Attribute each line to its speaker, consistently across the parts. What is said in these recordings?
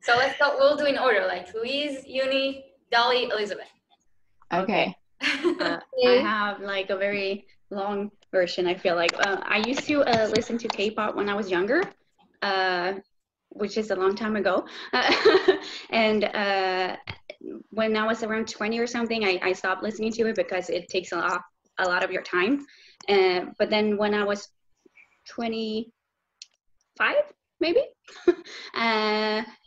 Speaker 1: So let's go. We'll do in order, like Louise, Uni, Dolly, Elizabeth.
Speaker 2: Okay.
Speaker 3: I have like a very long version. I feel like I used to listen to K-pop when I was younger, which is a long time ago. And when I was around 20 or something, I stopped listening to it because it takes a lot of your time. But then when I was 25, maybe,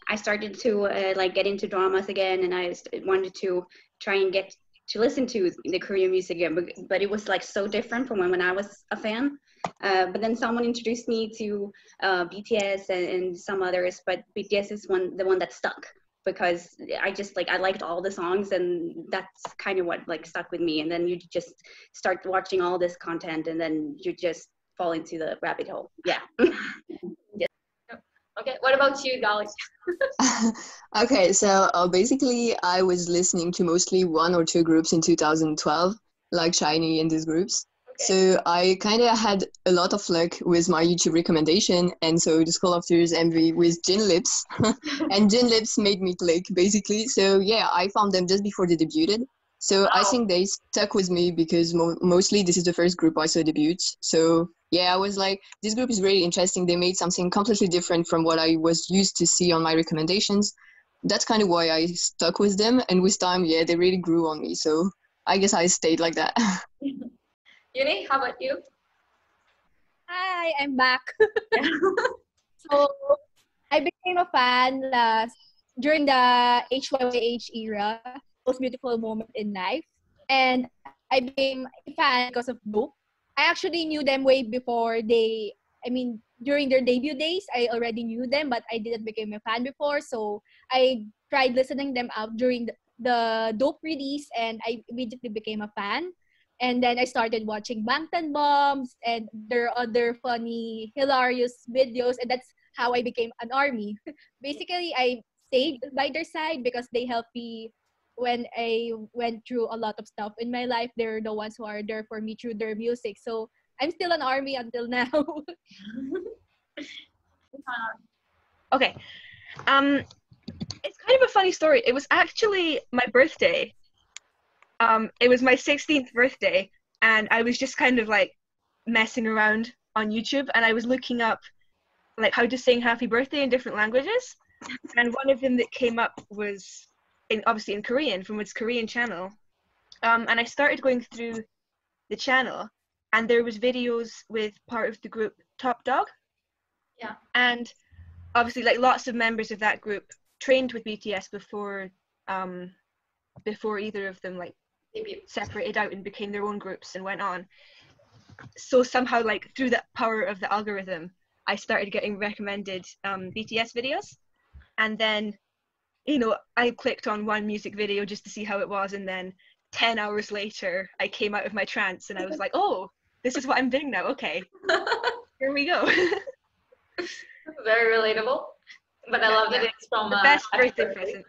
Speaker 3: I started to like get into dramas again, and I wanted to try and get to listen to the Korean music again, but it was like so different from when I was a fan. But then someone introduced me to BTS and some others, but BTS is the one that stuck, because I liked all the songs, and that's kind of what like stuck with me. And then you just start watching all this content, and then you just fall into the rabbit hole. Yeah.
Speaker 1: Okay, what about you, Dolly?
Speaker 2: Okay, so basically I was listening to mostly one or two groups in 2012, like Shiny and these groups. Okay. So I kind of had a lot of luck with my YouTube recommendation, and so the School of Tears MV with Jin Lips, and Jin Lips made me click, basically. So yeah, I found them just before they debuted. So wow. I think they stuck with me because mostly this is the first group I saw debut. So yeah, I was like, this group is really interesting. They made something completely different from what I was used to see on my recommendations. That's kind of why I stuck with them. And with time, yeah, they really grew on me. So I guess I stayed like that.
Speaker 1: Uni, how about you?
Speaker 4: Hi, I'm back. So I became a fan during the HYYH era, most beautiful moment in life. And I became a fan because of Dope. I actually knew them way before during their debut days, I already knew them, but I didn't become a fan before. So I tried listening them out during the Dope release, and I immediately became a fan. And then I started watching Bangtan Bombs and their other funny, hilarious videos, and that's how I became an ARMY. Basically, I stayed by their side because they helped me when I went through a lot of stuff in my life. They're the ones who are there for me through their music. So I'm still an ARMY until now.
Speaker 5: Okay. It's kind of a funny story. It was actually my birthday. It was my 16th birthday, and I was just kind of like messing around on YouTube, and I was looking up like how to sing happy birthday in different languages. And one of them that came up was obviously in Korean, from its Korean channel. And I started going through the channel, and there was videos with part of the group Top Dog.
Speaker 1: Yeah.
Speaker 5: And obviously like lots of members of that group trained with BTS before either of them like separated out and became their own groups and went on. So somehow like through the power of the algorithm, I started getting recommended BTS videos. And then, you know, I clicked on one music video just to see how it was, and then 10 hours later, I came out of my trance and I was like, oh, this is what I'm doing now. Okay, here we go.
Speaker 1: Very relatable. But I love that it's from
Speaker 5: the best birthday present.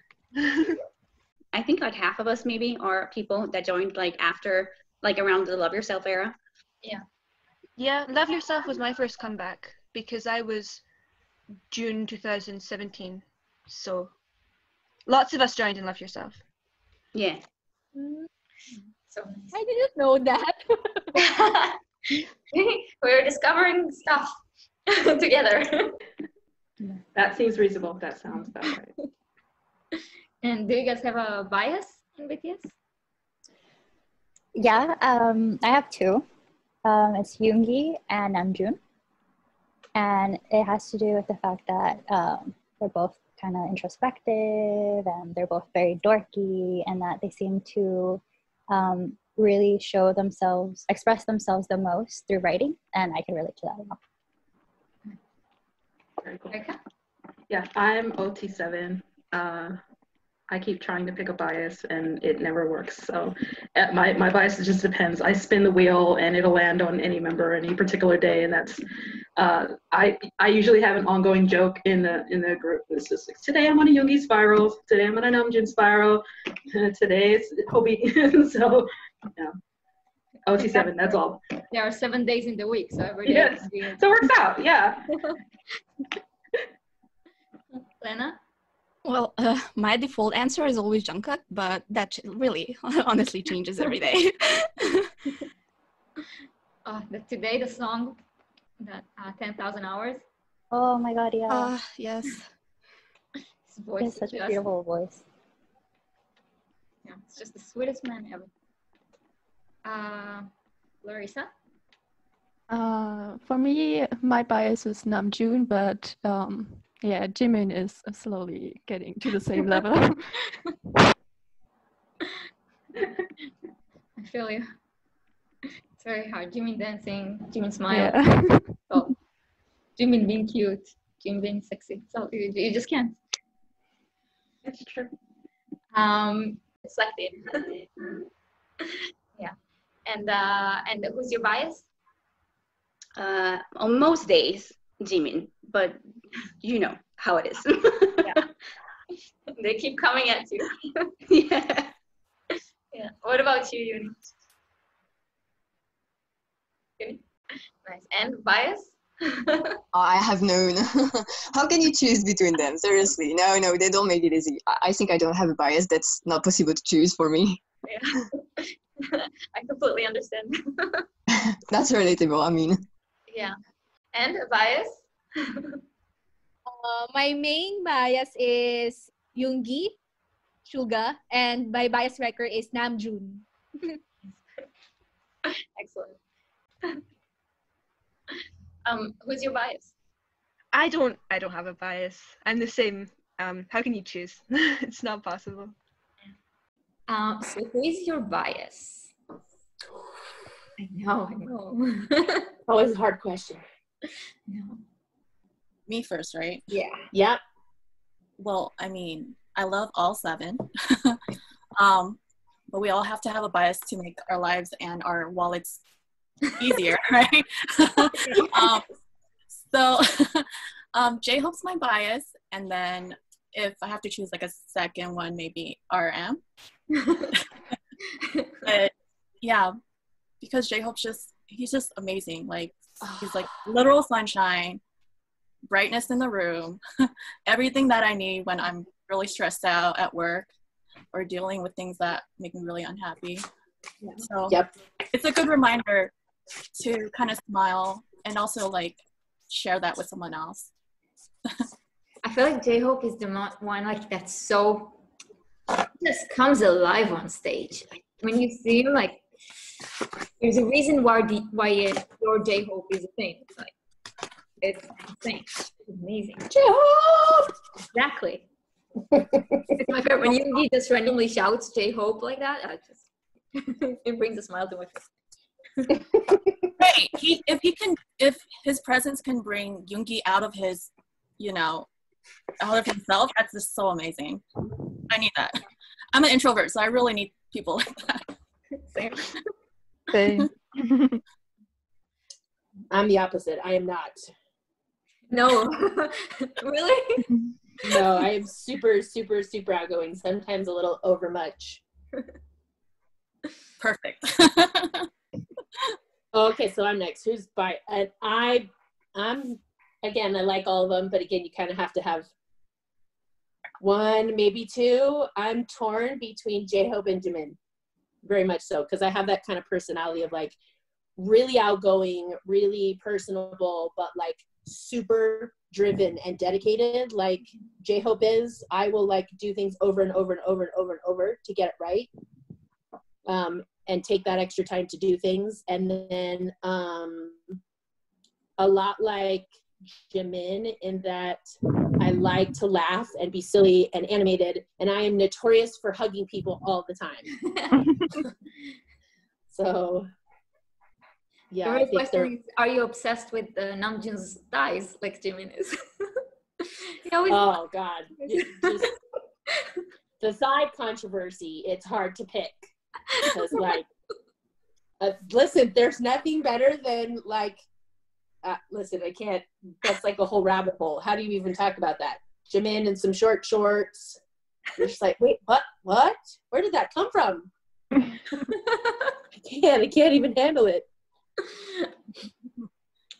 Speaker 3: I think like half of us maybe are people that joined like after, like around the Love Yourself era.
Speaker 1: Yeah.
Speaker 5: Yeah, Love Yourself was my first comeback because I was June 2017. So lots of us joined in Love Yourself.
Speaker 3: Yeah.
Speaker 1: So
Speaker 4: I didn't know that.
Speaker 1: We're discovering stuff together.
Speaker 6: That seems reasonable. That sounds about right.
Speaker 1: And do you guys have a bias in BTS?
Speaker 7: Yeah, I have two. It's Yoongi and Namjoon. And it has to do with the fact that they're both kind of introspective, and they're both very dorky, and that they seem to really express themselves the most through writing, and I can relate to that a lot.
Speaker 6: Very cool. Okay. Yeah, I'm OT7. I keep trying to pick a bias and it never works. So my bias just depends. I spin the wheel and it'll land on any member any particular day, and that's I usually have an ongoing joke in the group. It's just like, today I'm on a Yoongi spiral, today I'm on a Namjoon spiral, today it's Hobie. So yeah. OT7, that's all.
Speaker 1: There are 7 days in the week, so every day.
Speaker 6: Yes. So it works out, yeah.
Speaker 1: Lena?
Speaker 8: Well, my default answer is always Jungkook, but that really honestly changes every day.
Speaker 1: Today the song that 10,000 hours.
Speaker 7: Oh my god, yeah.
Speaker 8: Yes.
Speaker 1: His
Speaker 7: He
Speaker 1: voice
Speaker 7: has
Speaker 1: is
Speaker 7: such a
Speaker 1: just,
Speaker 7: beautiful voice.
Speaker 1: yeah, it's just the sweetest man ever. Larissa?
Speaker 9: For me, my bias is Namjoon, but yeah, Jimin is slowly getting to the same level.
Speaker 1: I feel you. It's very hard. Jimin dancing, Jimin smile.
Speaker 9: Yeah.
Speaker 1: Oh, Jimin being cute, Jimin being sexy. So you just can't.
Speaker 6: It's true.
Speaker 1: It's like it. Yeah. And who's your bias?
Speaker 3: On most days, Jimin, but you know how it is.
Speaker 1: They keep coming at you.
Speaker 3: Yeah.
Speaker 1: Yeah. What about you, Uni? Nice. And bias?
Speaker 2: I have known. How can you choose between them? Seriously. No, they don't make it easy. I think I don't have a bias. That's not possible to choose for me.
Speaker 1: Yeah. I completely understand.
Speaker 2: That's relatable, I mean.
Speaker 1: Yeah. And a bias?
Speaker 4: My main bias is Yoongi, Suga, and my bias wrecker is Namjoon.
Speaker 1: Excellent. Who's your bias?
Speaker 5: I don't have a bias. I'm the same. How can you choose? It's not possible.
Speaker 1: So who is your bias? I know.
Speaker 10: Always a hard question.
Speaker 1: No.
Speaker 11: Me first, right?
Speaker 1: Yeah.
Speaker 10: Yep.
Speaker 11: Well, I mean, I love all 7. But we all have to have a bias to make our lives and our wallets easier, right? So J-Hope's my bias, and then if I have to choose like a second one, maybe RM. But yeah, because J-Hope's he's just amazing. Like he's like literal sunshine, brightness in the room, everything that I need when I'm really stressed out at work or dealing with things that make me really unhappy. Yeah. So it's a good reminder to kind of smile and also like share that with someone else.
Speaker 1: I feel like J-Hope is the one like that's so just comes alive on stage. Like, when you see him, like there's a reason why your J-Hope is a thing. It's like it's insane. It's amazing.
Speaker 10: J-Hope!
Speaker 1: Exactly. It's my favorite. When Yoongi just randomly shouts J-Hope like that, it brings a smile to my face.
Speaker 11: Right. If his presence can bring Yoongi out of his, out of himself, that's just so amazing. I need that. I'm an introvert, so I really need people like that.
Speaker 9: Same.
Speaker 10: I'm the opposite. I am not.
Speaker 1: No. Really?
Speaker 10: No, I am super, super, super outgoing. Sometimes a little overmuch.
Speaker 11: Perfect.
Speaker 10: Okay, so I'm next. Who's by? And I'm again. I like all of them, but again, you kind of have to have one, maybe two. I'm torn between J-Hope and Jimin, very much so, because I have that kind of personality of like really outgoing, really personable, but like super driven and dedicated. Like J-Hope is. I will like do things over and over and over and over and over to get it right. And take that extra time to do things. And then a lot like Jimin in that I like to laugh and be silly and animated, and I am notorious for hugging people all the time. So yeah,
Speaker 1: The real question is, are you obsessed with Namjoon's thighs like Jimin is?
Speaker 10: Oh God. Just, the thigh controversy, it's hard to pick. Because like listen, there's nothing better than like listen, I can't, that's like a whole rabbit hole. How do you even talk about that? Jimin in some short shorts. You're just like, wait, what where did that come from? I can't even handle it.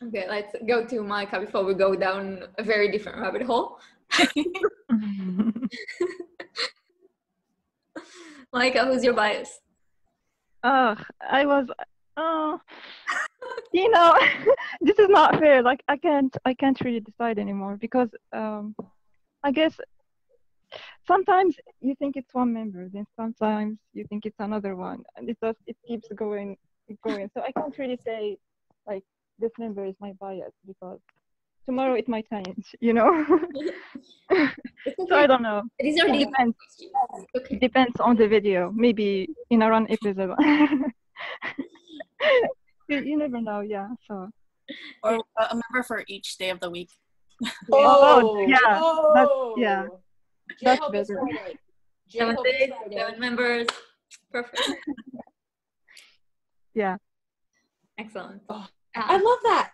Speaker 1: Okay, let's go to Micah before we go down a very different rabbit hole. Micah, who's your bias?
Speaker 9: I was, you know, this is not fair. Like I can't really decide anymore because I guess sometimes you think it's one member, then sometimes you think it's another one, and it keeps going. So I can't really say like this member is my bias because tomorrow it might change, you know. So I don't know.
Speaker 1: These are
Speaker 9: It
Speaker 1: the
Speaker 9: depends.
Speaker 1: okay.
Speaker 9: It depends on the video. Maybe in a run episode. You never know. Yeah. So.
Speaker 11: Or a member for each day of the week.
Speaker 9: Oh, yeah. That's, yeah. That's
Speaker 10: J-Hope is
Speaker 9: better.
Speaker 10: Friday.
Speaker 1: 7
Speaker 10: J-Hope is
Speaker 1: days,
Speaker 10: Friday.
Speaker 1: 7 members. Perfect.
Speaker 9: Yeah.
Speaker 1: Excellent.
Speaker 10: Oh, I love that.